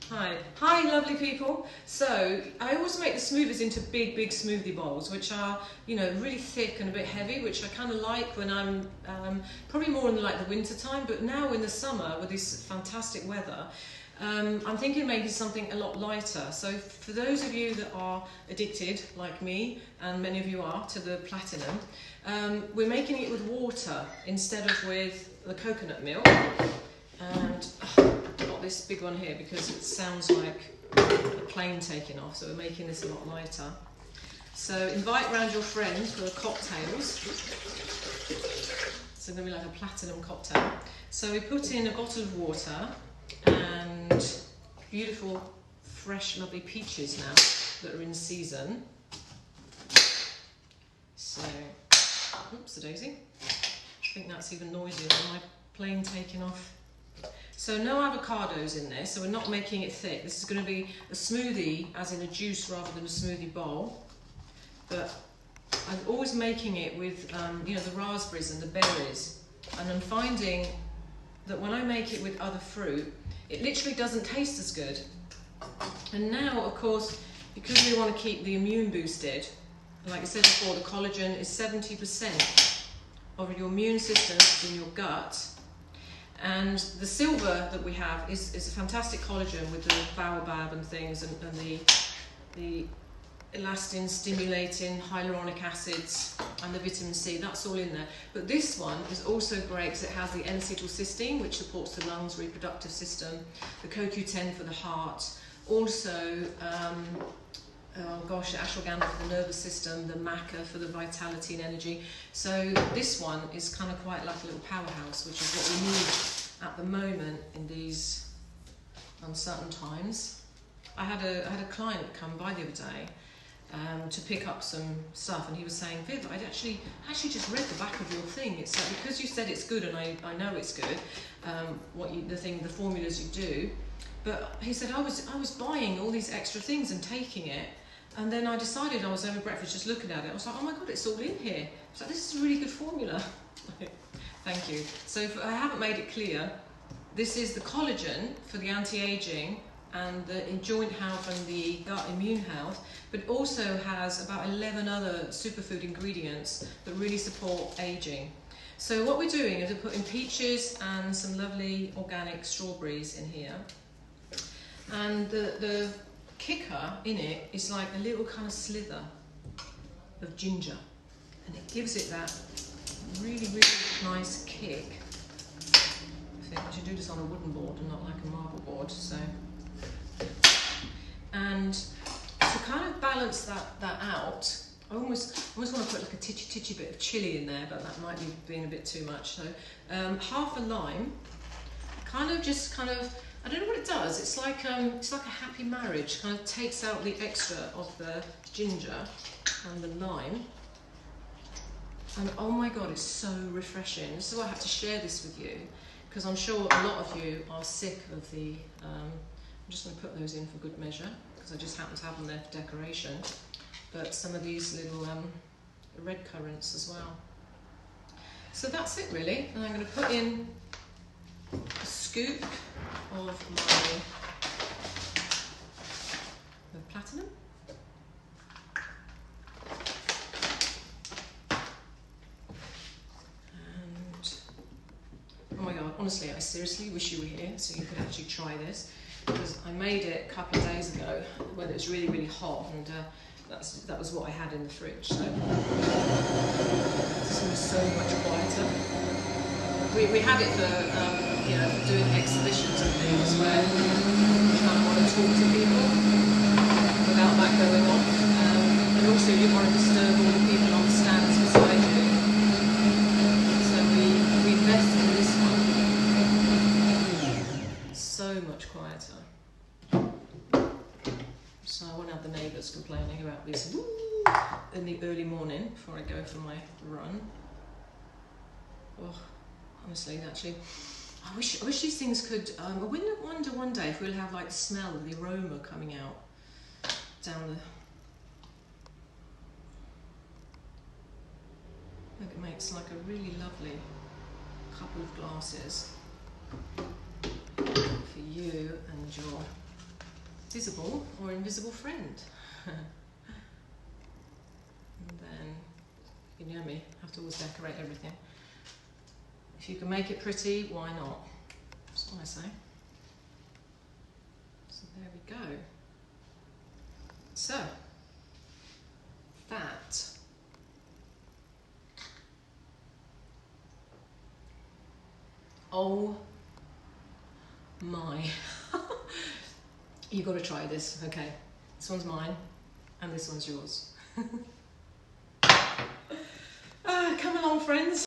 Hi lovely people. So I always make the smoothies into big smoothie bowls, which are, you know, really thick and a bit heavy, which I kind of like when I'm probably more in like the winter time, but now in the summer with this fantastic weather, I'm thinking of making something a lot lighter. So for those of you that are addicted, like me, and many of you are, to the Platinum, we're making it with water instead of with the coconut milk. And I've got this big one here because it sounds like a plane taking off, so we're making this a lot lighter. So invite round your friends for the cocktails. It's going to be like a Platinum cocktail. So we put in a bottle of water and beautiful, fresh, lovely peaches now that are in season. So, oops, a daisy. I think that's even noisier than my plane taking off. So no avocados in this, so we're not making it thick. This is going to be a smoothie, as in a juice rather than a smoothie bowl. But I'm always making it with, you know, the raspberries and the berries. And I'm finding that when I make it with other fruit, it literally doesn't taste as good. And now, of course, because we want to keep the immune boosted, like I said before, the collagen is 70% of your immune system is in your gut. And the silver that we have is a fantastic collagen with the baobab and things, and the elastin stimulating hyaluronic acids and the vitamin C, that's all in there. But this one is also great because it has the N-acetylcysteine, which supports the lungs, reproductive system, the CoQ10 for the heart, also oh gosh, the ashwagandha for the nervous system, the maca for the vitality and energy. So this one is kind of quite like a little powerhouse, which is what we need at the moment in these uncertain times. I had a client come by the other day to pick up some stuff, and he was saying, Viv, I actually just read the back of your thing. It's like, because you said it's good, and I know it's good, the formulas you do. But he said, I was buying all these extra things and taking it. And then I decided, I was over breakfast just looking at it, I was like, oh my God, it's all in here. I was like, this is a really good formula. Thank you. So if I haven't made it clear, this is the collagen for the anti-aging and the joint health and the gut immune health, but it also has about 11 other superfood ingredients that really support aging. So what we're doing is we're putting peaches and some lovely organic strawberries in here. And the kicker in it is like a little kind of slither of ginger, and it gives it that really nice kick. I think I should do this on a wooden board and not like a marble board. So, and to kind of balance that out, I almost want to put like a titchy bit of chilli in there, but that might be being a bit too much. So half a lime, kind of I don't know what it does. It's like a happy marriage. Kind of takes out the extra of the ginger and the lime. And oh my God, it's so refreshing. This is why I have to share this with you, because I'm sure a lot of you are sick of the. I'm just going to put those in for good measure because I just happen to have them there for decoration. But some of these little red currants as well. So that's it really. And I'm going to put in a scoop of my Platinum. And oh my God, honestly, I seriously wish you were here so you could actually try this, because I made it a couple of days ago when it was really hot, and that was what I had in the fridge. So this was so much quieter. We had it for you know, doing exhibitions and things where you kind of want to talk to people without that going on, and also you want to disturb all the people on the stands beside you. So we invested in this one. So much quieter. So I won't have the neighbours complaining about this in the early morning before I go for my run. Oh, honestly, actually. I wish these things could. I wonder one day if we'll have like the smell of the aroma coming out down the. I think it makes like a really lovely couple of glasses for you and your visible or invisible friend. And then, you know me, I have to always decorate everything. If you can make it pretty, why not? That's what I say. So there we go. So, that. Oh my. You've got to try this. Okay, this one's mine and this one's yours. Come along, friends.